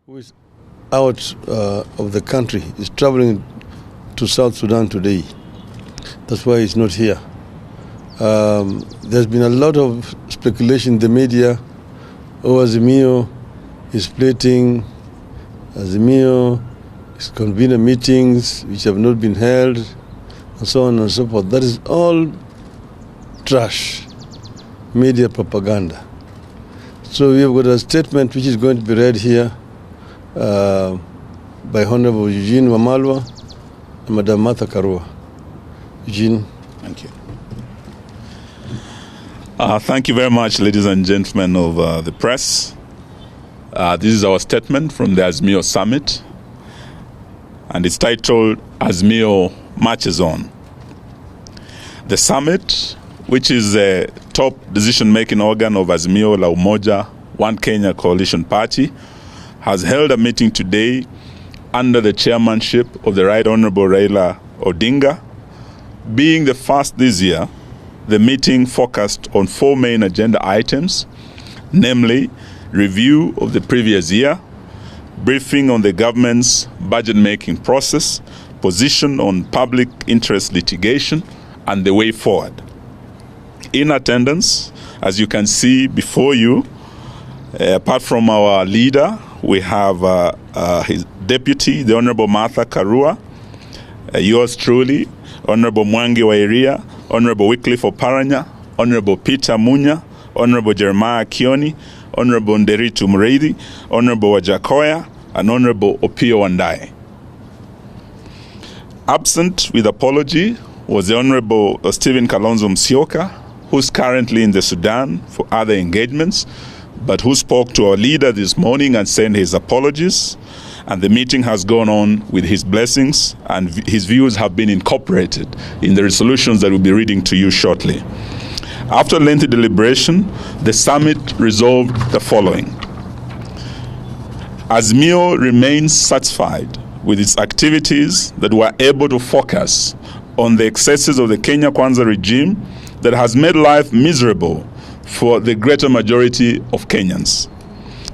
who is out of the country, is traveling to South Sudan today. That's why he's not here. There's been a lot of speculation in the media. Azimio is splitting. Azimio is convening meetings which have not been held, and so on and so forth. That is all trash, media propaganda. So we have got a statement which is going to be read here by Honorable Eugene Wamalwa and Madam Martha Karua. Eugene. Thank you. Thank you very much, ladies and gentlemen of the press. This is our statement from the Azimio Summit, and it's titled Azimio Marches On. The summit, which is the top decision-making organ of Azimio la Umoja, One Kenya Coalition Party, has held a meeting today under the chairmanship of the Right Honorable Raila Odinga. Being the first this year, the meeting focused on four main agenda items, namely review of the previous year, briefing on the government's budget-making process, position on public interest litigation, and the way forward. In attendance, as you can see before you, apart from our leader, we have his deputy, the Honorable Martha Karua, yours truly, Honorable Mwangi Wairia, Honorable Wycliffe Oparanya, Honorable Peter Munya, Honorable Jeremiah Kioni, Honorable Nderitu Mreithi, Honorable Wajakoya, and Honorable Opio Wandae. Absent with apology was the Honorable Stephen Kalonzo Musyoka, who's currently in the Sudan for other engagements, but who spoke to our leader this morning and sent his apologies. And the meeting has gone on with his blessings, and his views have been incorporated in the resolutions that we'll be reading to you shortly. After lengthy deliberation, the summit resolved the following. Azimio remains satisfied with its activities that were able to focus on the excesses of the Kenya Kwanza regime that has made life miserable for the greater majority of Kenyans.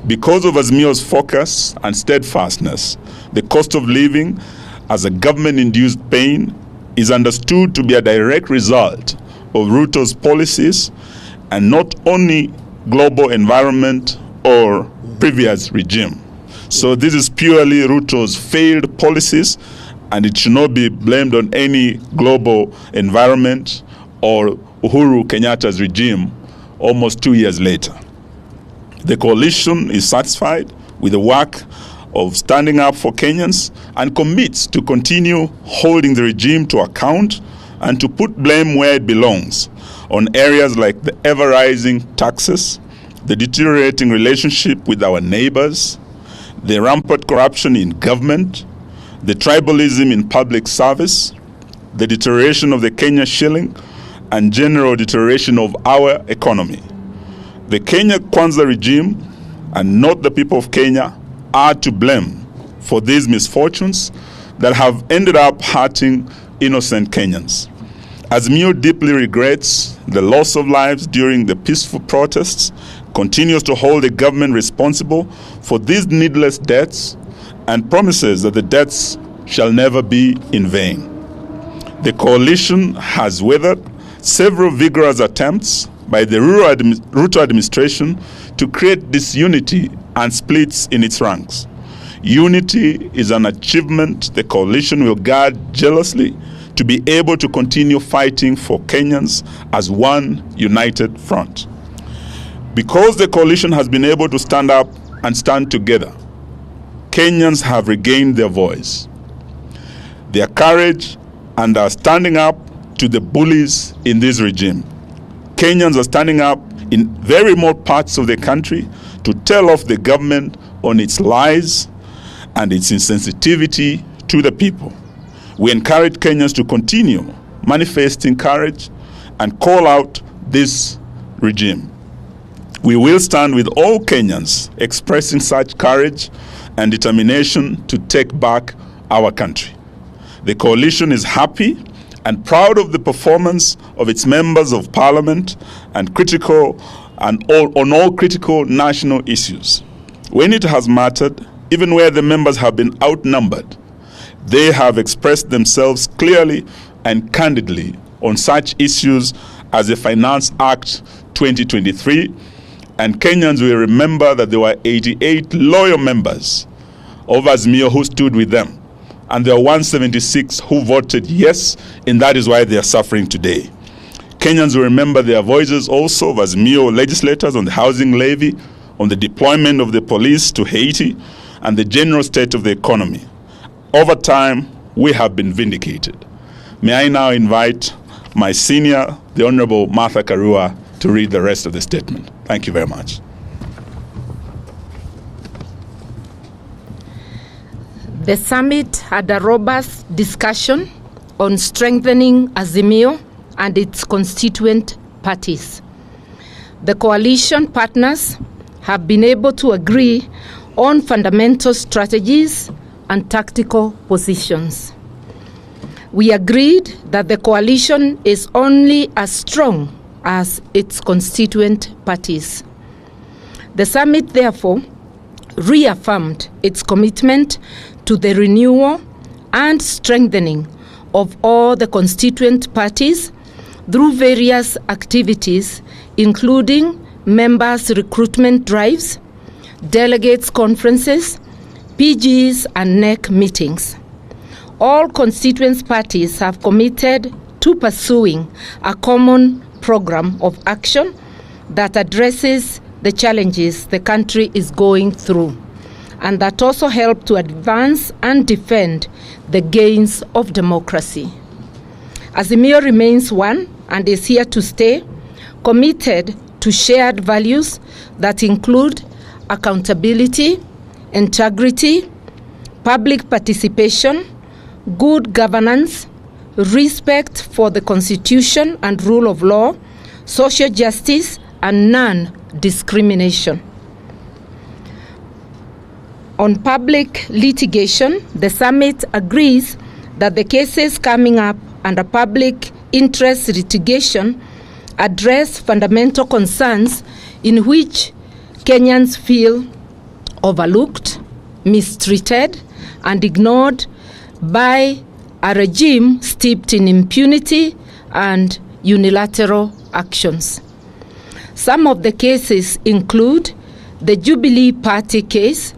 Because of Azimio's focus and steadfastness, the cost of living as a government-induced pain is understood to be a direct result of Ruto's policies and not only global environment or previous regime. So this is purely Ruto's failed policies, and it should not be blamed on any global environment or Uhuru Kenyatta's regime almost 2 years later. The coalition is satisfied with the work of standing up for Kenyans and commits to continue holding the regime to account and to put blame where it belongs on areas like the ever-rising taxes, the deteriorating relationship with our neighbors, the rampant corruption in government, the tribalism in public service, the deterioration of the Kenya shilling, and general deterioration of our economy. The Kenya Kwanza regime, and not the people of Kenya, are to blame for these misfortunes that have ended up hurting innocent Kenyans. Azimio deeply regrets the loss of lives during the peaceful protests, continues to hold the government responsible for these needless deaths, and promises that the deaths shall never be in vain. The coalition has weathered several vigorous attempts by the Ruto administration to create disunity and splits in its ranks. Unity is an achievement the coalition will guard jealously to be able to continue fighting for Kenyans as one united front. Because the coalition has been able to stand up and stand together, Kenyans have regained their voice, their courage, and are standing up to the bullies in this regime. Kenyans are standing up in very remote parts of the country to tell off the government on its lies and its insensitivity to the people. We encourage Kenyans to continue manifesting courage and call out this regime. We will stand with all Kenyans expressing such courage and determination to take back our country. The coalition is happy and proud of the performance of its members of parliament on all critical national issues. When it has mattered, even where the members have been outnumbered, they have expressed themselves clearly and candidly on such issues as the Finance Act 2023, and Kenyans will remember that there were 88 loyal members of Azimio who stood with them, and there were 176 who voted yes, and that is why they are suffering today. Kenyans will remember their voices also of Azimio legislators on the housing levy, on the deployment of the police to Haiti, and the general state of the economy. Over time, we have been vindicated. May I now invite my senior, the Honorable Martha Karua, to read the rest of the statement. Thank you very much. The summit had a robust discussion on strengthening Azimio and its constituent parties. The coalition partners have been able to agree on fundamental strategies and tactical positions. We agreed that the coalition is only as strong as its constituent parties. The summit, therefore, reaffirmed its commitment to the renewal and strengthening of all the constituent parties through various activities, including members' recruitment drives, delegates' conferences, PGs, and NEC meetings. All constituent parties have committed to pursuing a common program of action that addresses the challenges the country is going through, and that also help to advance and defend the gains of democracy. Azimio remains one and is here to stay, committed to shared values that include accountability, integrity, public participation, good governance, respect for the Constitution and rule of law, social justice, and non-discrimination. On public litigation, the summit agrees that the cases coming up under public interest litigation address fundamental concerns in which Kenyans feel overlooked, mistreated, and ignored by a regime steeped in impunity and unilateral actions. Some of the cases include the Jubilee Party case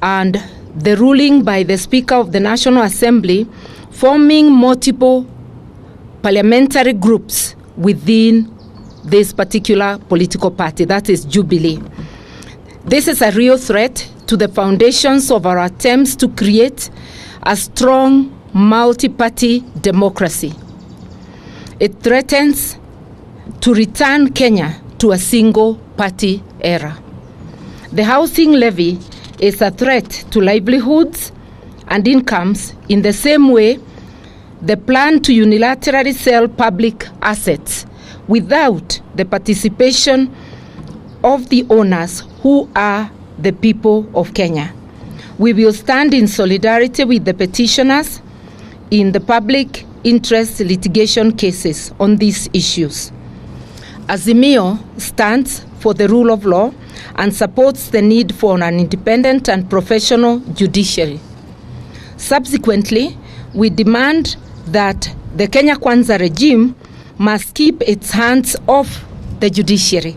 and the ruling by the Speaker of the National Assembly forming multiple parliamentary groups within this particular political party, that is Jubilee. This is a real threat to the foundations of our attempts to create a strong multi-party democracy. It threatens to return Kenya to a single-party era. The housing levy is a threat to livelihoods and incomes in the same way the plan to unilaterally sell public assets without the participation of the owners who are the people of Kenya. We will stand in solidarity with the petitioners in the public interest litigation cases on these issues. Azimio stands for the rule of law and supports the need for an independent and professional judiciary. Subsequently, we demand that the Kenya Kwanza regime must keep its hands off the judiciary.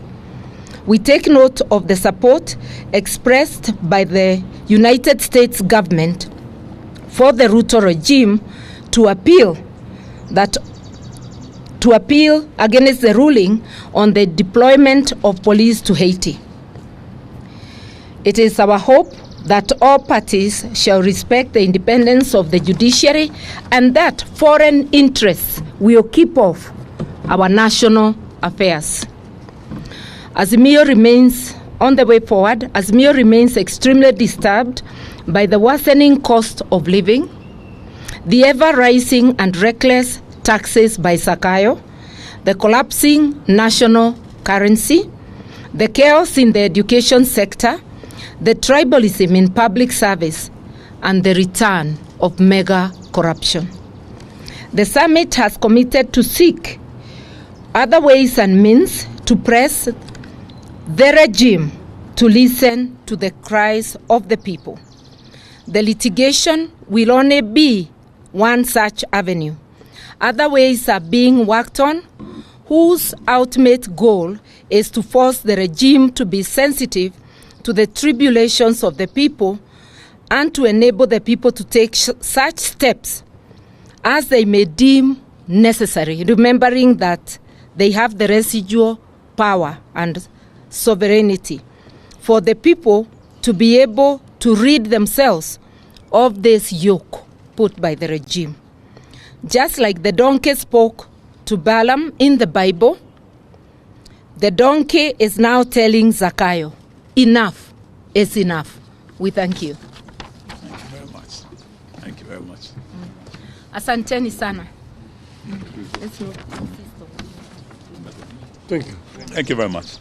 We take note of the support expressed by the United States government for the Ruto regime to appeal against the ruling on the deployment of police to Haiti. It is our hope that all parties shall respect the independence of the judiciary and that foreign interests will keep off our national affairs. Azimio remains on the way forward. Azimio remains extremely disturbed by the worsening cost of living, the ever-rising and reckless taxes by Sakayo, the collapsing national currency, the chaos in the education sector, the tribalism in public service, and the return of mega corruption. The summit has committed to seek other ways and means to press the regime to listen to the cries of the people. The litigation will only be one such avenue. Other ways are being worked on, whose ultimate goal is to force the regime to be sensitive to the tribulations of the people and to enable the people to take such steps as they may deem necessary, remembering that they have the residual power and sovereignty for the people to be able to rid themselves of this yoke put by the regime. Just like the donkey spoke to Balaam in the Bible, the donkey is now telling Zakayo, enough is enough. We thank you. Thank you very much. Thank you very much. Asanteni sana. Thank you. Thank you very much.